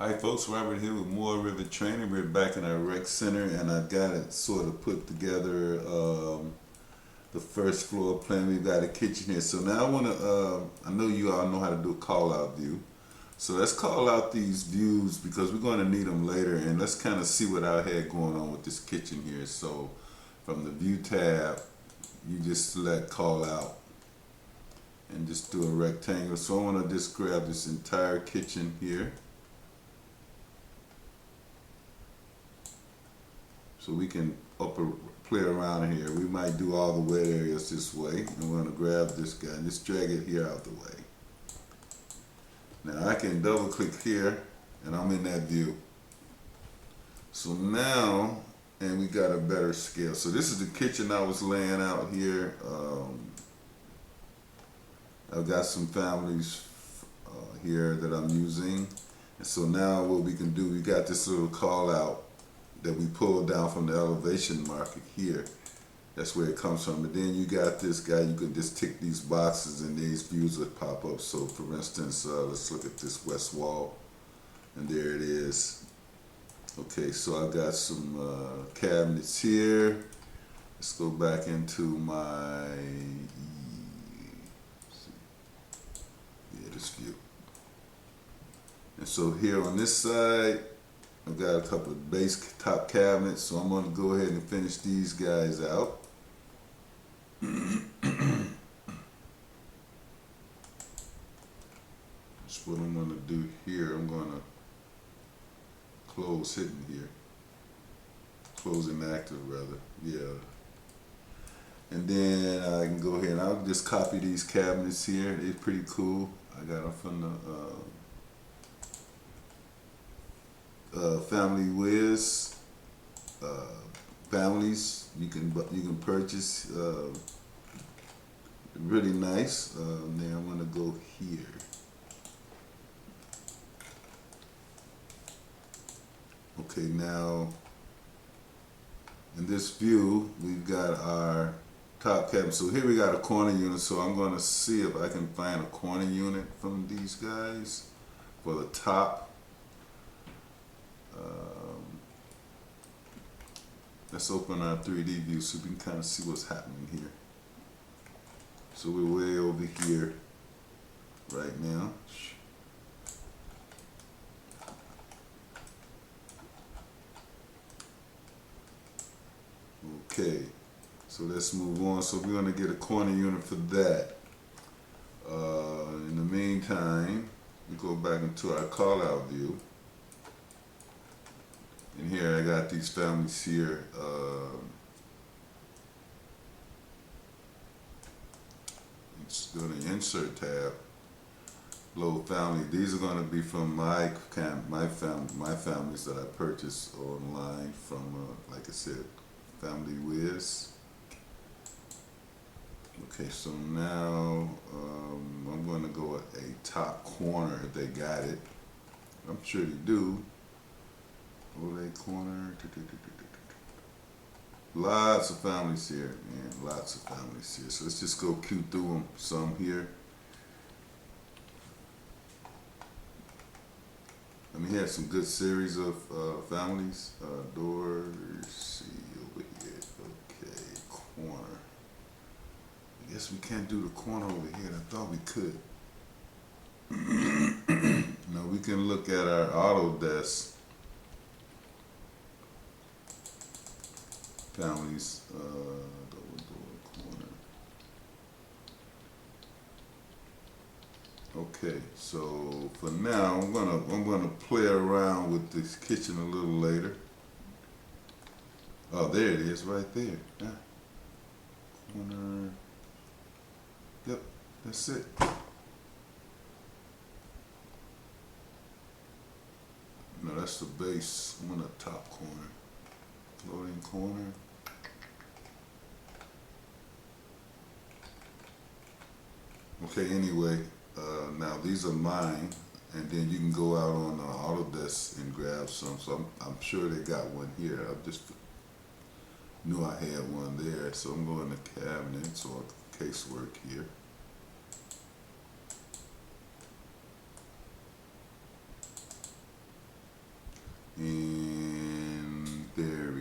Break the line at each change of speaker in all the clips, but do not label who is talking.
Hi folks, Robert here with more Revit training. We're back in our rec center and I've got it sort of put together the first floor plan. We've got a kitchen here. So now I know you all know how to do a call out view. So let's call out these views because we're going to need them later, and let's kind of see what I had going on with this kitchen here. So from the view tab, you just select call out and just do a rectangle. So I want to just grab this entire kitchen here. So we can play around here. We might do all the wet areas this way. And we're gonna grab this guy and just drag it here out the way. Now I can double click here and I'm in that view. So now, and we got a better scale. So this is the kitchen I was laying out here. I've got some families here that I'm using. And so now what we can do, we got this little call out that we pulled down from the elevation market here. That's where it comes from. And then you got this guy, you can just tick these boxes and these views would pop up. So for instance, let's look at this west wall, and there it is. Okay, so I got some cabinets here. Let's go back into my, this view. And so here on this side, I've got a couple of base top cabinets, so I'm going to go ahead and finish these guys out. That's what I'm going to do here. I'm going to close hidden here. Close inactive rather, yeah. And then I can go ahead and I'll just copy these cabinets here. They're pretty cool. I got them from the Family Wiz families. You can purchase. Really nice. Then I'm gonna go here. Okay, now in this view we've got our top cabinet. So here we got a corner unit. So I'm gonna see if I can find a corner unit from these guys for the top. Let's open our 3D view so we can kind of see what's happening here. So we're way over here right now. Okay, so let's move on. So we're going to get a corner unit for that. In the meantime, we go back into our call out view. And here I got these families here. Let's go to the insert tab. Below family. These are going to be from my families that I purchased online from, like I said, Family Wiz. Okay, so now I'm going to go at a top corner if they got it. I'm sure they do. Overlay corner. Lots of families here, man. Lots of families here. So let's just go cue through them. Some here. I mean, he had some good series of families. Doors. See over here. Okay, corner. I guess we can't do the corner over here. I thought we could. Now we can look at our Autodesk families, double door corner. Okay, so for now I'm gonna play around with this kitchen a little later. Oh, there it is, right there. Yeah. Corner. Yep, that's it. No, that's the base. I'm on the top corner. Floating corner. Okay, anyway, now these are mine, and then you can go out on Autodesk and grab some. So I'm sure they got one here. I just knew I had one there, so I'm going to cabinets or casework here.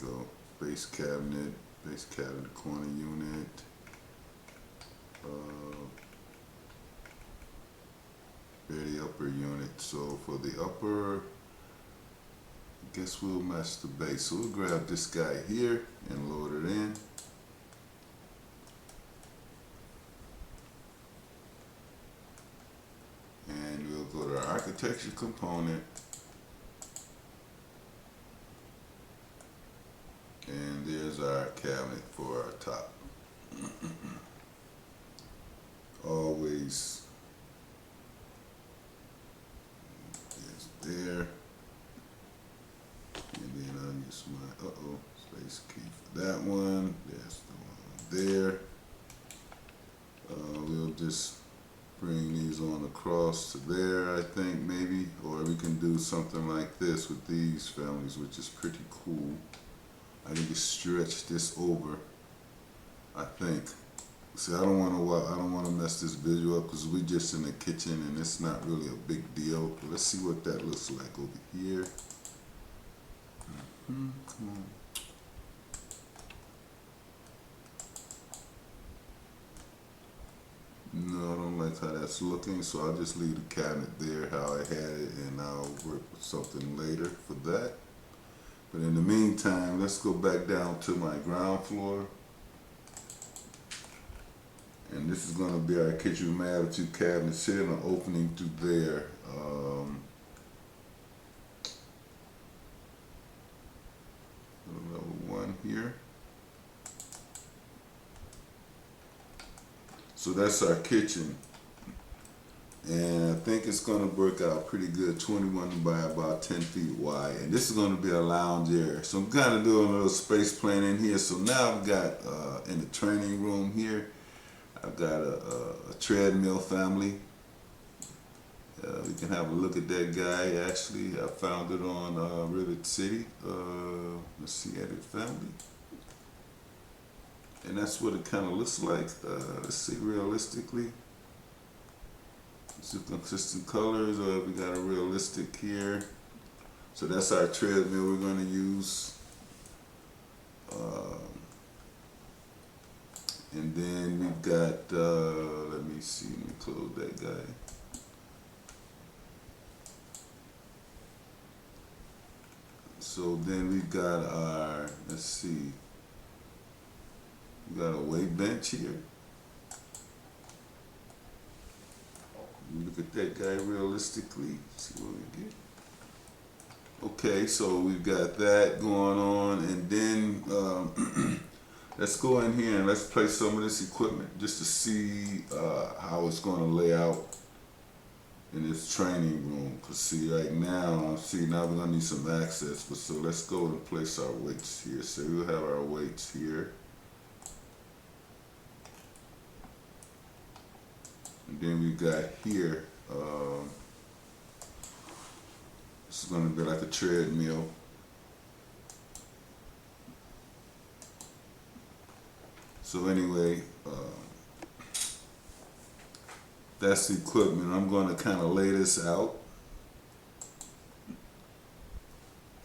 go. Base cabinet corner unit. The upper unit. So for the upper, I guess we'll match the base. So we'll grab this guy here and load it in. And we'll go to our architecture component. And there's our cabinet for our top. Always is there. And then I'll use my space key for that one. There's the one there. We'll just bring these on across to there, I think, maybe, or we can do something like this with these families, which is pretty cool. I can just stretch this over, I think. See, I don't want to mess this visual up because we just in the kitchen and it's not really a big deal. But let's see what that looks like over here. Come on. No, I don't like how that's looking, so I'll just leave the cabinet there how I had it, and I'll work with something later for that. But in the meantime, let's go back down to my ground floor. And this is going to be our kitchen room attitude cabinet, sitting an opening through there. Level 1 here. So that's our kitchen. And I think it's going to work out pretty good, 21 by about 10 feet wide. And this is going to be a lounge area. So I'm kind of doing a little space plan in here. So now I've got, in the training room here, I've got a treadmill family. We can have a look at that guy. Actually, I found it on Revit City. Let's see, edit family. And that's what it kind of looks like. Let's see, realistically. Some consistent colors, or we got a realistic here. So that's our treadmill we're going to use. And then we've got, let me see, let me close that guy. So then we've got our, let's see, we got a weight bench here. Look at that guy realistically, see what we get. Okay, so we've got that going on, and then let's go in here and let's place some of this equipment just to see how it's going to lay out in this training room. Cause see, right now, now we're gonna need some access. But so let's go and place our weights here. So we'll have our weights here. And then we got here, this is going to be like a treadmill. So anyway, that's the equipment. I'm going to kind of lay this out.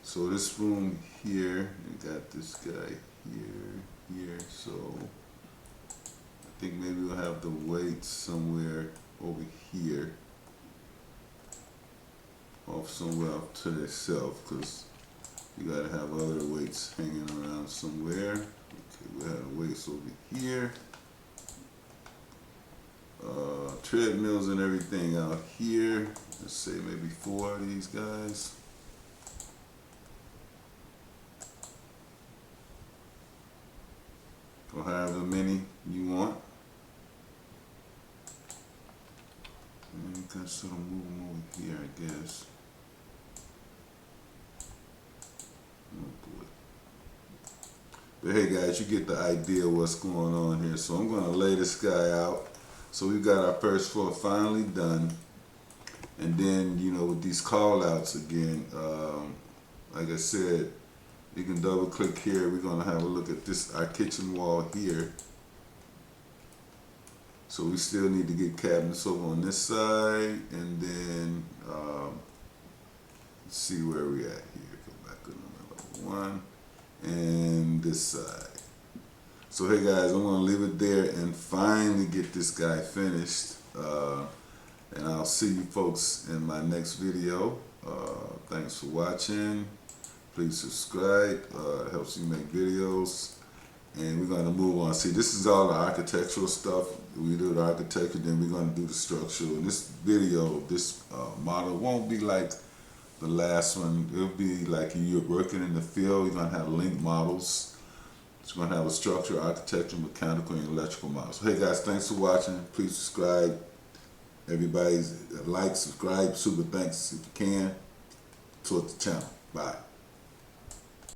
So this room here, you got this guy here, so I think maybe we'll have the weights somewhere over here, off somewhere up to themselves, because you gotta have other weights hanging around somewhere. Okay, we'll have weights over here, treadmills and everything out here. Let's say maybe 4 of these guys. Or however many you want. And you can sort of move them over here, I guess. Oh boy. But hey guys, you get the idea of what's going on here. So I'm going to lay this guy out. So we've got our first floor finally done. And then, you know, with these call outs again, like I said, you can double click here. We're going to have a look at this, our kitchen wall here. So we still need to get cabinets over on this side, and then let's see where we at here. Go back to level 1, and this side. So hey guys, I'm gonna leave it there and finally get this guy finished. And I'll see you folks in my next video. Thanks for watching. Please subscribe. It helps me make videos. And we're going to move on. See, this is all the architectural stuff. We do the architecture, then we're going to do the structural. And this video, this model won't be like the last one. It'll be like you're working in the field. You're going to have linked models. It's going to have a structure, architecture, mechanical, and electrical models. So, hey guys, thanks for watching. Please subscribe. Everybody's like, subscribe, super thanks if you can. Towards the channel. Bye.